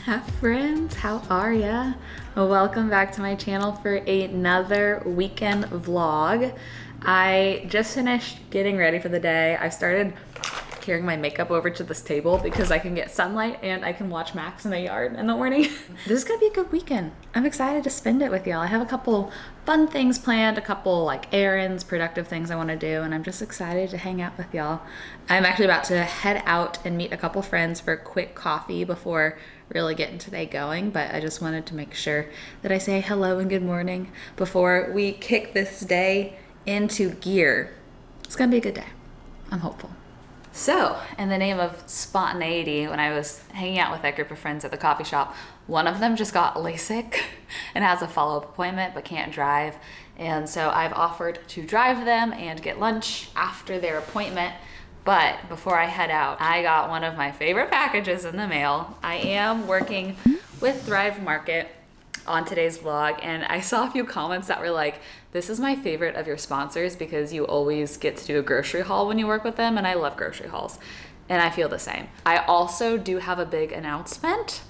Hi friends, how are ya? Well, welcome back to my channel for another weekend vlog. I just finished getting ready for the day. I started carrying my makeup over to this table because I can get sunlight and I can watch Max in the yard in the morning. This is gonna be a good weekend. I'm excited to spend it with y'all. I have a couple fun things planned, a couple like errands, productive things I wanna do, and I'm just excited to hang out with y'all. I'm actually about to head out and meet a couple friends for a quick coffee before really getting today going, but I just wanted to make sure that I say hello and good morning before we kick this day into gear. It's gonna be a good day. I'm hopeful. So, in the name of spontaneity, when I was hanging out with that group of friends at the coffee shop, one of them just got LASIK and has a follow-up appointment but can't drive. And so I've offered to drive them and get lunch after their appointment. But before I head out, I got one of my favorite packages in the mail. I am working with Thrive Market on today's vlog, and I saw a few comments that were like, this is my favorite of your sponsors because you always get to do a grocery haul when you work with them, and I love grocery hauls, and I feel the same. I also do have a big announcement.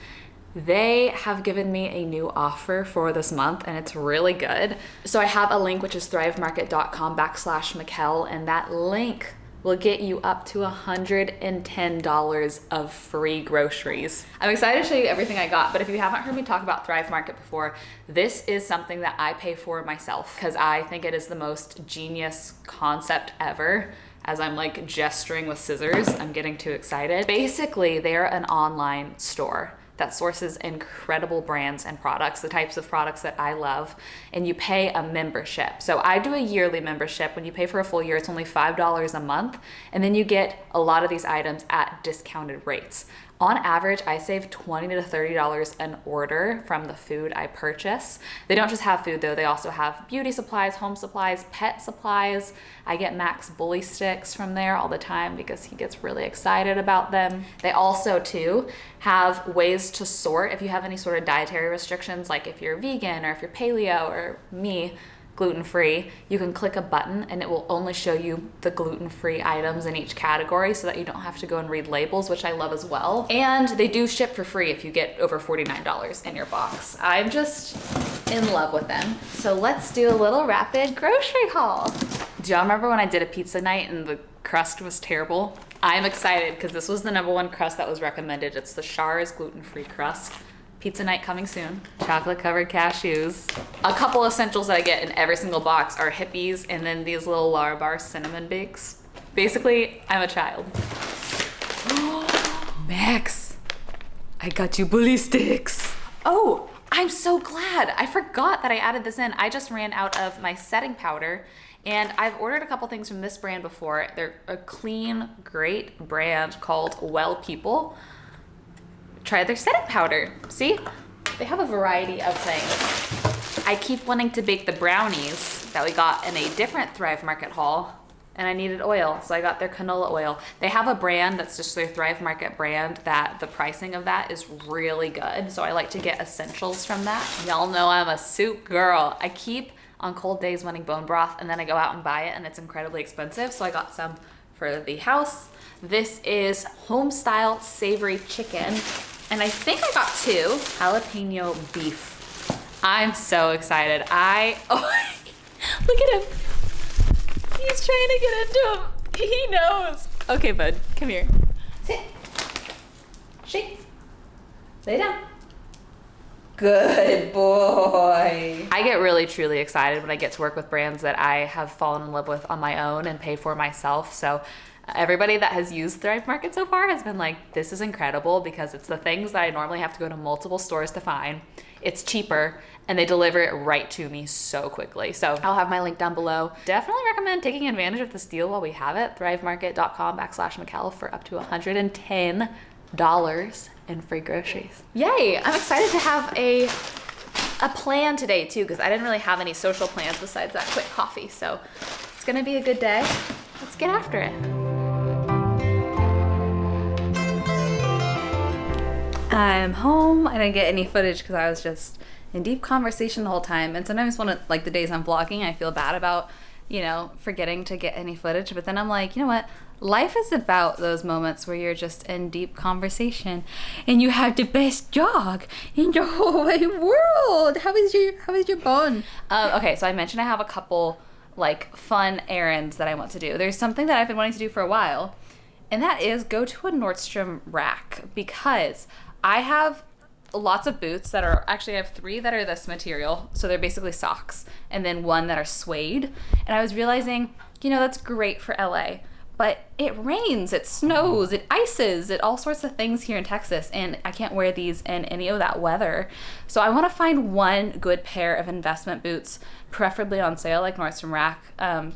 They have given me a new offer for this month, and it's really good. So I have a link, which is thrivemarket.com/Michelle, and that link will get you up to $110 of free groceries. I'm excited to show you everything I got, but if you haven't heard me talk about Thrive Market before, this is something that I pay for myself because I think it is the most genius concept ever. As I'm like gesturing with scissors, I'm getting too excited. Basically, they're an online store that sources incredible brands and products, the types of products that I love, and you pay a membership. So I do a yearly membership. When you pay for a full year, it's only $5 a month, and then you get a lot of these items at discounted rates. On average, I save $20 to $30 an order from the food I purchase. They don't just have food though, they also have beauty supplies, home supplies, pet supplies. I get Max bully sticks from there all the time because he gets really excited about them. They also too have ways to sort if you have any sort of dietary restrictions, like if you're vegan or if you're paleo or me, gluten-free, you can click a button and it will only show you the gluten-free items in each category so that you don't have to go and read labels, which I love as well. And they do ship for free if you get over $49 in your box. I'm just in love with them. So let's do a little rapid grocery haul. Do y'all remember when I did a pizza night and the crust was terrible? I'm excited because this was the #1 crust that was recommended. It's the Char's gluten-free crust. Pizza night coming soon. Chocolate covered cashews. A couple essentials that I get in every single box are Hippies and then these little Larabar cinnamon bakes. Basically, I'm a child. Max, I got you bully sticks. Oh, I'm so glad. I forgot that I added this in. I just ran out of my setting powder and I've ordered a couple things from this brand before. They're a clean, great brand called Well People. Try their setting powder. See? They have a variety of things. I keep wanting to bake the brownies that we got in a different Thrive Market haul, and I needed oil, so I got their canola oil. They have a brand that's just their Thrive Market brand that the pricing of that is really good, so I like to get essentials from that. Y'all know I'm a soup girl. I keep on cold days wanting bone broth, and then I go out and buy it, and it's incredibly expensive, so I got some for the house. This is home style savory chicken. And I think I got 2 jalapeno beef. I'm so excited. Look at him. He's trying to get into him. He knows. Okay, bud, come here. Sit. Shake. Lay down. Good boy. I get really, truly excited when I get to work with brands that I have fallen in love with on my own and pay for myself. So everybody that has used Thrive Market so far has been like, this is incredible because it's the things that I normally have to go to multiple stores to find. It's cheaper and they deliver it right to me so quickly. So I'll have my link down below. Definitely recommend taking advantage of this deal while we have it. thrivemarket.com/Michelle for up to $110 in free groceries. Yay, I'm excited to have a plan today too because I didn't really have any social plans besides that quick coffee. So it's gonna be a good day. Let's get after it. I'm home. I didn't get any footage because I was just in deep conversation the whole time. And sometimes when like the days I'm vlogging, I feel bad about, forgetting to get any footage. But then I'm like, you know what? Life is about those moments where you're just in deep conversation and you have the best dog in the whole wide world. How is your bone? Okay, so I mentioned I have a couple like fun errands that I want to do. There's something that I've been wanting to do for a while, and that is go to a Nordstrom rack, because I have lots of boots that are, actually I have 3 that are this material, so they're basically socks, and then 1 that are suede. And I was realizing, that's great for LA, but it rains, it snows, it ices, it all sorts of things here in Texas, and I can't wear these in any of that weather. So I want to find one good pair of investment boots, preferably on sale, like Nordstrom Rack,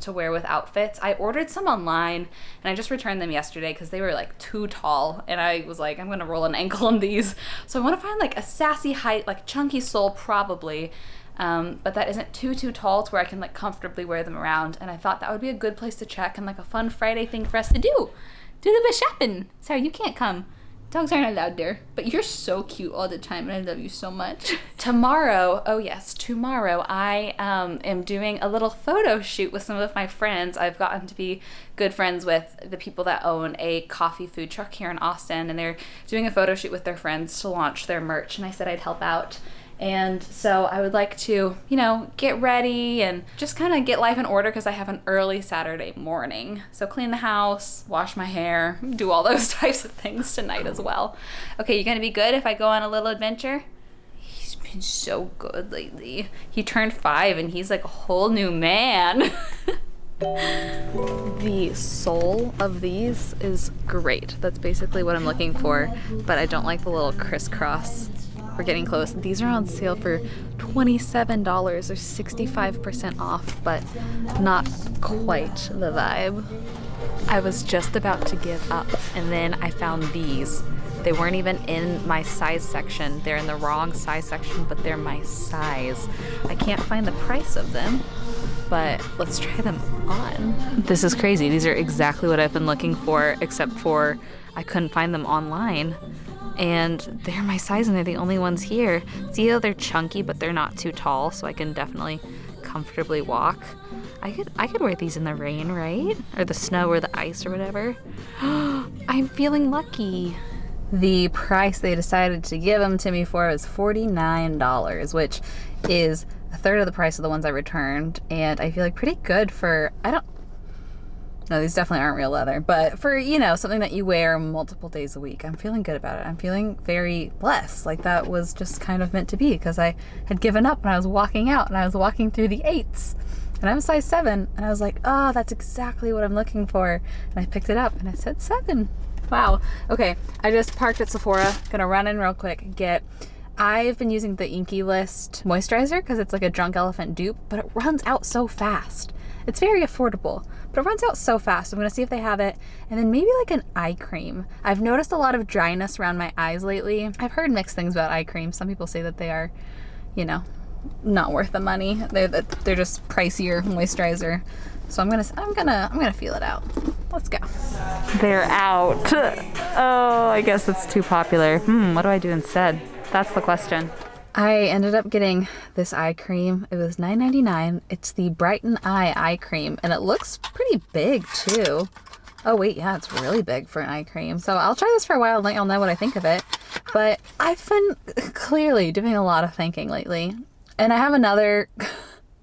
to wear with outfits. I ordered some online, and I just returned them yesterday because they were like too tall, and I was like, I'm gonna roll an ankle on these. So I want to find like a sassy height, like chunky sole probably, but that isn't too tall to where I can like comfortably wear them around. And I thought that would be a good place to check, and like a fun Friday thing for us to do a bit of shopping. Sorry, you can't come. Dogs aren't allowed there, but you're so cute all the time, and I love you so much. Tomorrow, I am doing a little photo shoot with some of my friends. I've gotten to be good friends with the people that own a coffee food truck here in Austin, and they're doing a photo shoot with their friends to launch their merch, and I said I'd help out. And so I would like to, get ready and just kind of get life in order, because I have an early Saturday morning. So clean the house, wash my hair, do all those types of things tonight as well. Okay, you gonna be good if I go on a little adventure? He's been so good lately. He turned 5 and he's like a whole new man. The sole of these is great. That's basically what I'm looking for, but I don't like the little crisscross. We're getting close. These are on sale for $27 or 65% off, but not quite the vibe. I was just about to give up, and then I found these. They weren't even in my size section. They're in the wrong size section, but they're my size. I can't find the price of them, but let's try them on. This is crazy. These are exactly what I've been looking for, except for I couldn't find them online. And they're my size, and they're the only ones here. See how they're chunky, but they're not too tall, so I can definitely comfortably walk. I could wear these in the rain, right? Or the snow or the ice or whatever. I'm feeling lucky. The price they decided to give them to me for was $49, which is a third of the price of the ones I returned, and I feel like pretty good for, no, these definitely aren't real leather, but for, something that you wear multiple days a week, I'm feeling good about it. I'm feeling very blessed. Like that was just kind of meant to be, because I had given up and I was walking out, and I was walking through the 8s, and I'm size 7, and I was like, oh, that's exactly what I'm looking for. And I picked it up and it said 7. Wow. Okay. I just parked at Sephora. Gonna run in real quick, I've been using the Inky List moisturizer because it's like a Drunk Elephant dupe, but it runs out so fast. It's very affordable, but it runs out so fast. I'm gonna see if they have it. And then maybe like an eye cream. I've noticed a lot of dryness around my eyes lately. I've heard mixed things about eye cream. Some people say that they are, not worth the money. They're just pricier moisturizer. So I'm gonna feel it out. Let's go. They're out. Oh, I guess it's too popular. What do I do instead? That's the question. I ended up getting this eye cream. It was $9.99. It's the Brighten eye cream, and it looks pretty big too. Oh wait, yeah, it's really big for an eye cream. So I'll try this for a while and let y'all know what I think of it. But I've been clearly doing a lot of thinking lately, and I have another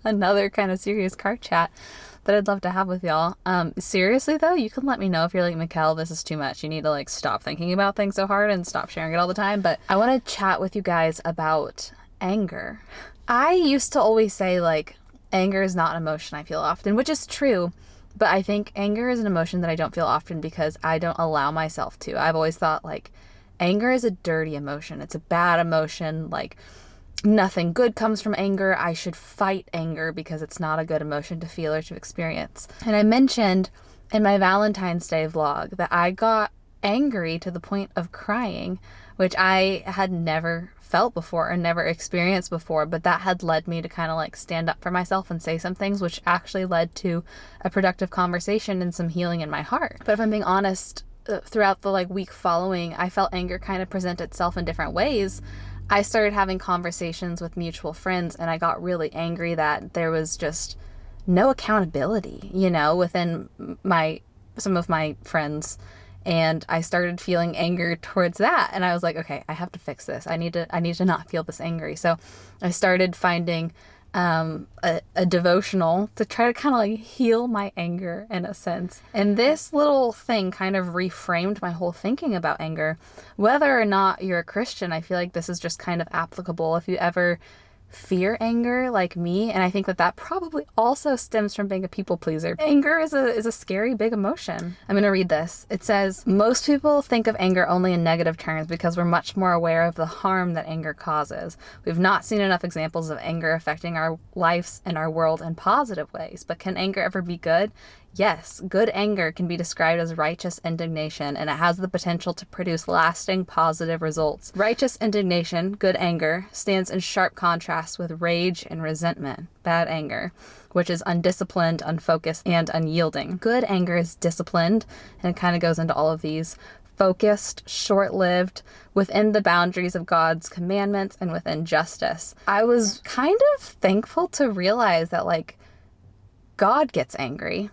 kind of serious car chat that I'd love to have with y'all. Seriously though, you can let me know if you're like, Michelle, this is too much. You need to like stop thinking about things so hard and stop sharing it all the time. But I want to chat with you guys about anger. I used to always say like, anger is not an emotion I feel often, which is true. But I think anger is an emotion that I don't feel often because I don't allow myself to. I've always thought like, anger is a dirty emotion. It's a bad emotion. Like, nothing good comes from anger. I should fight anger because it's not a good emotion to feel or to experience. And I mentioned in my Valentine's Day vlog that I got angry to the point of crying, which I had never felt before or never experienced before, but that had led me to kind of like stand up for myself and say some things, which actually led to a productive conversation and some healing in my heart. But if I'm being honest, throughout the like week following, I felt anger kind of present itself in different ways. I started having conversations with mutual friends, and I got really angry that there was just no accountability, within my some of my friends, and I started feeling anger towards that. And I was like, okay, I have to fix this. I need to not feel this angry. So I started finding a devotional to try to kind of like heal my anger in a sense. And this little thing kind of reframed my whole thinking about anger. Whether or not you're a Christian, I feel like this is just kind of applicable if you ever fear anger like me. And I think that probably also stems from being a people pleaser. Anger is a scary big emotion. I'm going to read this. It says, most people think of anger only in negative terms because we're much more aware of the harm that anger causes. We've not seen enough examples of anger affecting our lives and our world in positive ways. But can anger ever be good? Yes, good anger can be described as righteous indignation, and it has the potential to produce lasting positive results. Righteous indignation, good anger, stands in sharp contrast with rage and resentment, bad anger, which is undisciplined, unfocused, and unyielding. Good anger is disciplined, and it kind of goes into all of these. Focused, short-lived, within the boundaries of God's commandments and within justice. I was kind of thankful to realize that, like, God gets angry.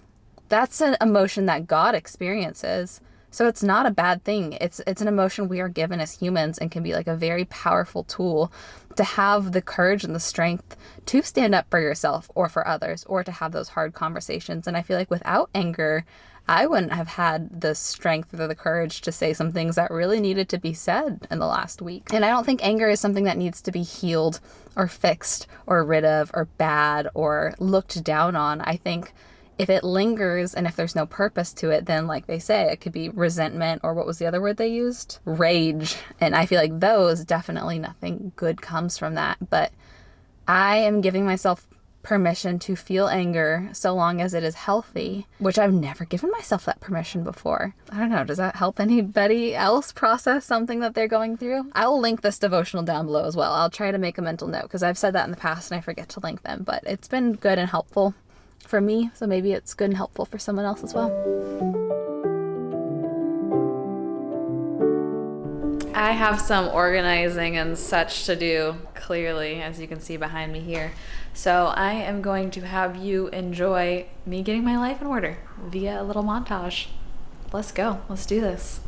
That's an emotion that God experiences. So it's not a bad thing. It's an emotion we are given as humans and can be like a very powerful tool to have the courage and the strength to stand up for yourself or for others, or to have those hard conversations. And I feel like without anger, I wouldn't have had the strength or the courage to say some things that really needed to be said in the last week. And I don't think anger is something that needs to be healed or fixed or rid of or bad or looked down on. I think if it lingers and if there's no purpose to it, then like they say, it could be resentment, or what was the other word they used? Rage. And I feel like those, definitely nothing good comes from that. But I am giving myself permission to feel anger so long as it is healthy, which I've never given myself that permission before. I don't know, does that help anybody else process something that they're going through? I'll link this devotional down below as well. I'll try to make a mental note because I've said that in the past and I forget to link them, but it's been good and helpful for me, so maybe it's good and helpful for someone else as well. I have some organizing and such to do, clearly, as you can see behind me here. So I am going to have you enjoy me getting my life in order via a little montage. Let's go. Let's do this.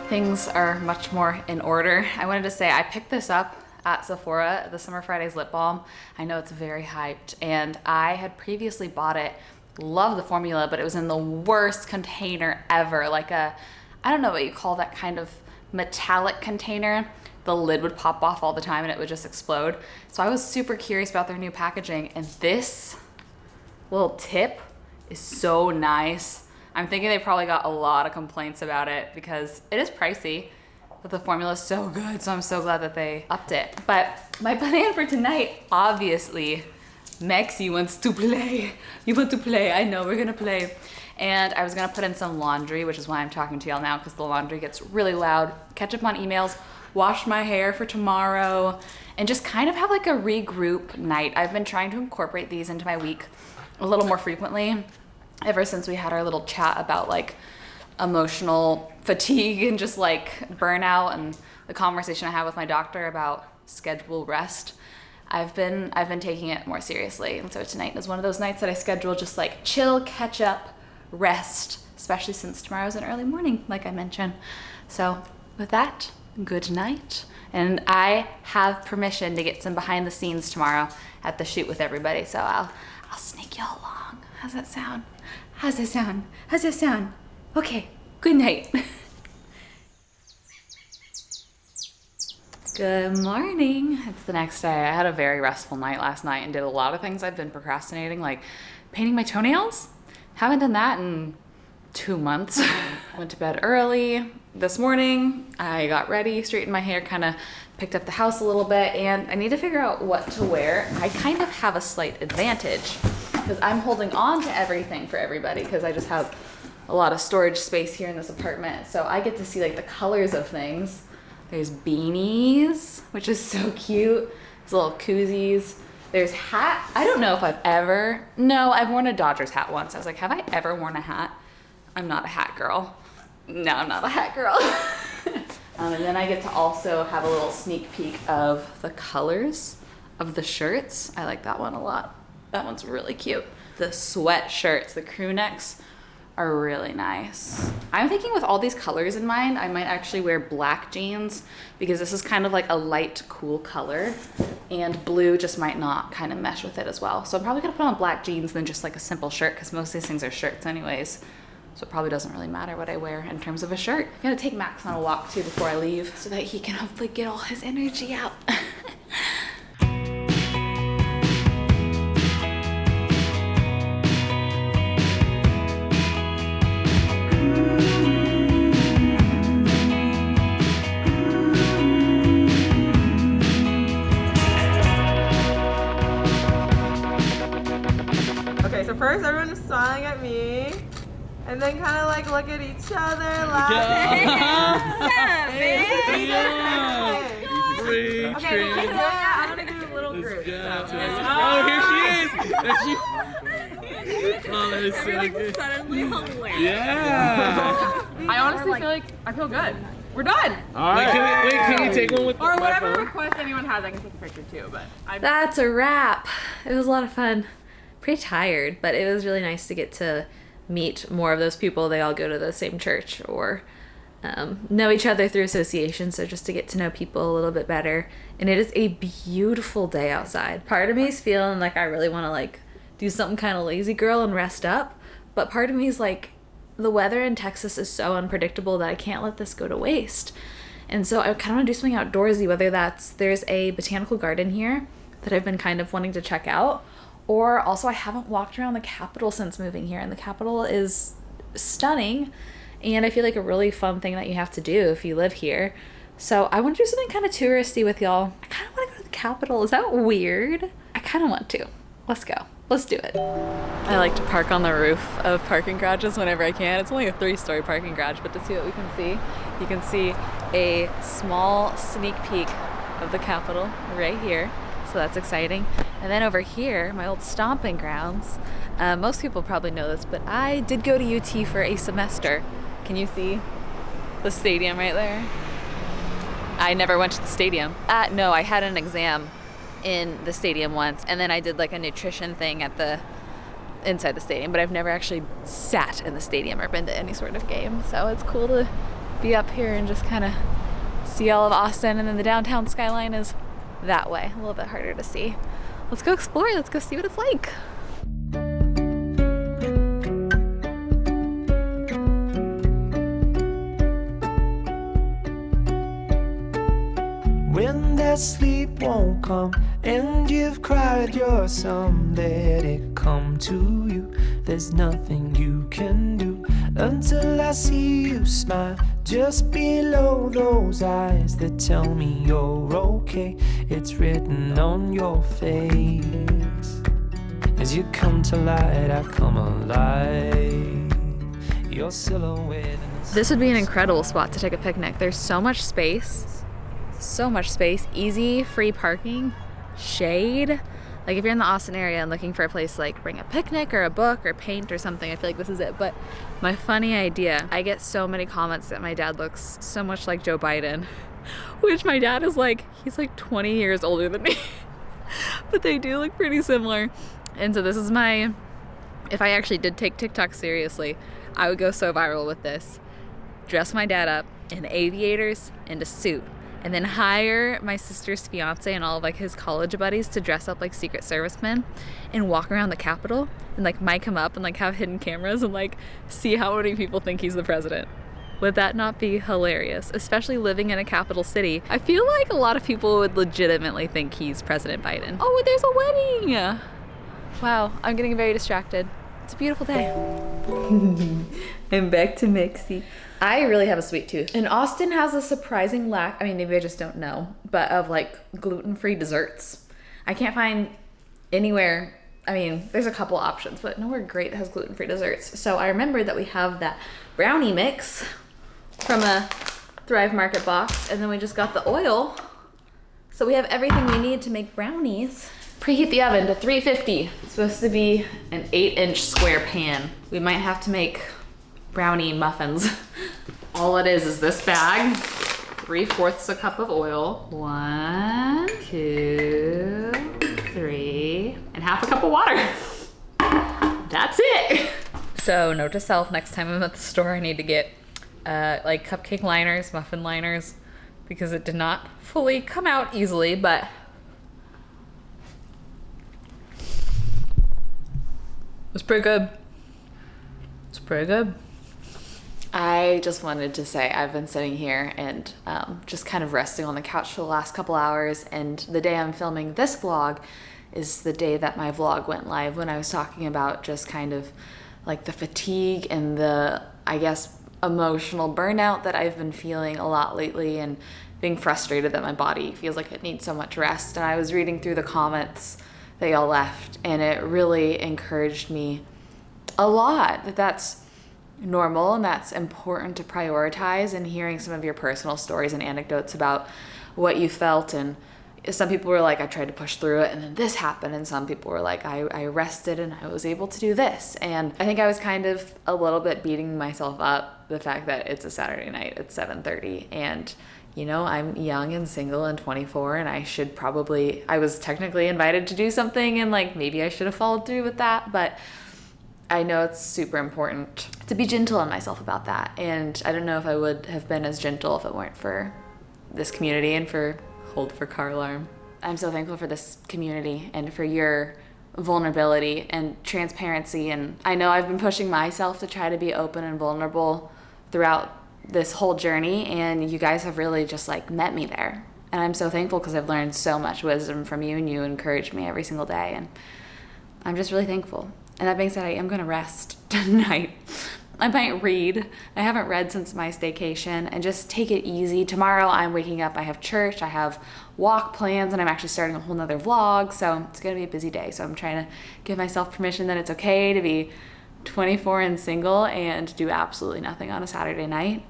Things are much more in order. I wanted to say I picked this up at Sephora, the Summer Fridays lip balm. I know it's very hyped, and I had previously bought it. Love the formula, but it was in the worst container ever. Like I don't know what you call that kind of metallic container. The lid would pop off all the time and it would just explode. So I was super curious about their new packaging, and this little tip is so nice. I'm thinking they probably got a lot of complaints about it because it is pricey, but the formula is so good, so I'm so glad that they upped it. But my plan for tonight, obviously, Maxie wants to play. You want to play? I know, we're gonna play. And I was gonna put in some laundry, which is why I'm talking to y'all now, because the laundry gets really loud. Catch up on emails, wash my hair for tomorrow, and just kind of have like a regroup night. I've been trying to incorporate these into my week a little more frequently ever since we had our little chat about like emotional fatigue and just like burnout, and the conversation I had with my doctor about schedule rest. I've been taking it more seriously, and so tonight is one of those nights that I schedule just like chill, catch up, rest, especially since tomorrow's an early morning, like I mentioned. So with that, good night. And I have permission to get some behind the scenes tomorrow at the shoot with everybody. So I'll sneak y'all along. How's that sound? How's that sound? How's that sound? Okay, good night. Good morning. It's the next day. I had a very restful night last night and did a lot of things I've been procrastinating, like painting my toenails. Haven't done that in 2 months. Went to bed early. This morning, I got ready, straightened my hair, kind of picked up the house a little bit, and I need to figure out what to wear. I kind of have a slight advantage because I'm holding on to everything for everybody because I just have a lot of storage space here in this apartment. So I get to see like the colors of things. There's beanies, which is so cute. There's little koozies. There's hat. I don't know if I've worn a Dodgers hat once. I was like, have I ever worn a hat? I'm not a hat girl. No, I'm not a hat girl. And then I get to also have a little sneak peek of the colors of the shirts. I like that one a lot. That one's really cute. The sweat shirts, the crew necks, are really nice. I'm thinking with all these colors in mind, I might actually wear black jeans because this is kind of like a light, cool color, and blue just might not kind of mesh with it as well. So I'm probably gonna put on black jeans than just like a simple shirt because most of these things are shirts anyways. So it probably doesn't really matter what I wear in terms of a shirt. I'm gonna take Max on a walk too before I leave so that he can hopefully get all his energy out. So first everyone is smiling at me, and then kind of like look at each other, laughing. Okay, keep doing that. I'm gonna do a little group. Oh, here she is! Oh, that is so good. Suddenly hilarious. Yeah! I honestly feel good. We're done. All right. Can we take one with or my whatever phone? request anyone has, I can take a picture too. But That's a wrap. It was a lot of fun. Pretty tired, but it was really nice to get to meet more of those people. They all go to the same church or know each other through association, so just to get to know people a little bit better. And it is a beautiful day outside. Part of me is feeling like I really want to like do something kind of lazy girl and rest up, but part of me is like, the weather in Texas is so unpredictable that I can't let this go to waste. And so I kind of want to do something outdoorsy, whether there's a botanical garden here that I've been kind of wanting to check out, or also I haven't walked around the Capitol since moving here, and the Capitol is stunning, and I feel like a really fun thing that you have to do if you live here. So I want to do something kind of touristy with y'all. I kind of want to go to the Capitol. Is that weird? I kind of want to. Let's go. Let's do it. I like to park on the roof of parking garages whenever I can. It's only a 3-story parking garage, but to see what we can see, you can see a small sneak peek of the Capitol right here. So that's exciting. And then over here, my old stomping grounds. Most people probably know this, but I did go to UT for a semester. Can you see the stadium right there? I never went to the stadium. No, I had an exam in the stadium once, and then I did like a nutrition thing at inside the stadium, but I've never actually sat in the stadium or been to any sort of game. So it's cool to be up here and just kind of see all of Austin, and then the downtown skyline is that way, a little bit harder to see. Let's go explore. Let's go see what it's like. When that sleep won't come and you've cried your sum, let it come to you. There's nothing you can do until I see you smile just below those eyes that tell me you're okay. It's written on your face. As you come to light, I come alive. Your silhouette. This would be an incredible spot to take a picnic. There's so much space. So much space, easy, free parking, shade. Like if you're in the Austin area and looking for a place to like bring a picnic or a book or paint or something, I feel like this is it. But my funny idea, I get so many comments that my dad looks so much like Joe Biden, which my dad is like, he's like 20 years older than me, but they do look pretty similar. And so this is my if I actually did take TikTok seriously, I would go so viral with this. Dress my dad up in aviators and a suit, and then hire my sister's fiance and all of like his college buddies to dress up like Secret Servicemen and walk around the Capitol and like mic him up and like have hidden cameras and like see how many people think he's the president. Would that not be hilarious? Especially living in a capital city. I feel like a lot of people would legitimately think he's President Biden. Oh, there's a wedding! Wow, I'm getting very distracted. It's a beautiful day. I'm back to Mixie. I really have a sweet tooth. And Austin has a surprising lack, I mean, maybe I just don't know, but of like gluten-free desserts. I can't find anywhere, I mean, there's a couple options, but nowhere great that has gluten-free desserts. So I remembered that we have that brownie mix from a Thrive Market box, and then we just got the oil. So we have everything we need to make brownies. Preheat the oven to 350. It's supposed to be an 8-inch square pan. We might have to make brownie muffins. All it is this bag, 3/4 a cup of oil. 1, 2, 3, and half a cup of water. That's it. So note to self, next time I'm at the store, I need to get like cupcake liners, muffin liners, because it did not fully come out easily, but it's pretty good. It's pretty good. I just wanted to say I've been sitting here and just kind of resting on the couch for the last couple hours, and the day I'm filming this vlog is the day that my vlog went live, when I was talking about just kind of like the fatigue and the, I guess, emotional burnout that I've been feeling a lot lately, and being frustrated that my body feels like it needs so much rest. And I was reading through the comments that y'all left, and it really encouraged me a lot that that's normal and that's important to prioritize. And hearing some of your personal stories and anecdotes about what you felt, and some people were like, I tried to push through it and then this happened, and some people were like, I rested and I was able to do this. And I think I was kind of a little bit beating myself up, the fact that it's a Saturday night at 7:30, and you know, I'm young and single and 24, and I was technically invited to do something, and like maybe I should have followed through with that, but I know it's super important to be gentle on myself about that. And I don't know if I would have been as gentle if it weren't for this community and for Hold for Car Alarm. I'm so thankful for this community and for your vulnerability and transparency. And I know I've been pushing myself to try to be open and vulnerable throughout this whole journey, and you guys have really just like met me there. And I'm so thankful because I've learned so much wisdom from you, and you encourage me every single day, and I'm just really thankful. And that being said, I am going to rest tonight. I might read. I haven't read since my staycation, and just take it easy. Tomorrow I'm waking up, I have church, I have walk plans, and I'm actually starting a whole nother vlog, so it's going to be a busy day. So I'm trying to give myself permission that it's okay to be 24 and single and do absolutely nothing on a Saturday night.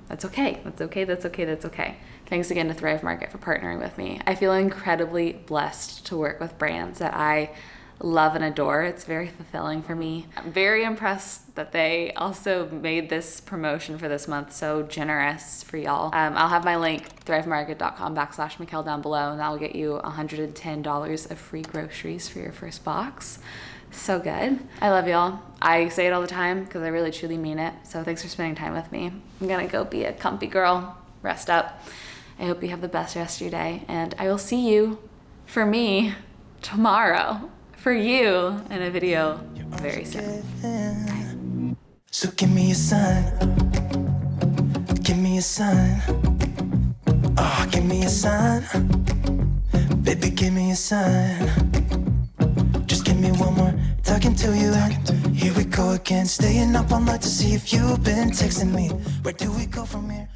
That's okay. That's okay. That's okay. That's okay. Thanks again to Thrive Market for partnering with me. I feel incredibly blessed to work with brands that I love and adore. It's very fulfilling for me. I'm very impressed that they also made this promotion for this month so generous for y'all. I'll have my link, thrivemarket.com/Michelle down below, and that'll get you $110 of free groceries for your first box. So good. I love y'all. I say it all the time because I really truly mean it. So thanks for spending time with me. I'm gonna go be a comfy girl, rest up. I hope you have the best rest of your day, and I will see you, for me, tomorrow. For you in a video very soon. So give me a sign. Give me a sign. Oh, give me a sign. Baby, give me a sign. Just give me one more talking to you. Here we go again, staying up all night to see if you've been texting me. Where do we go from here?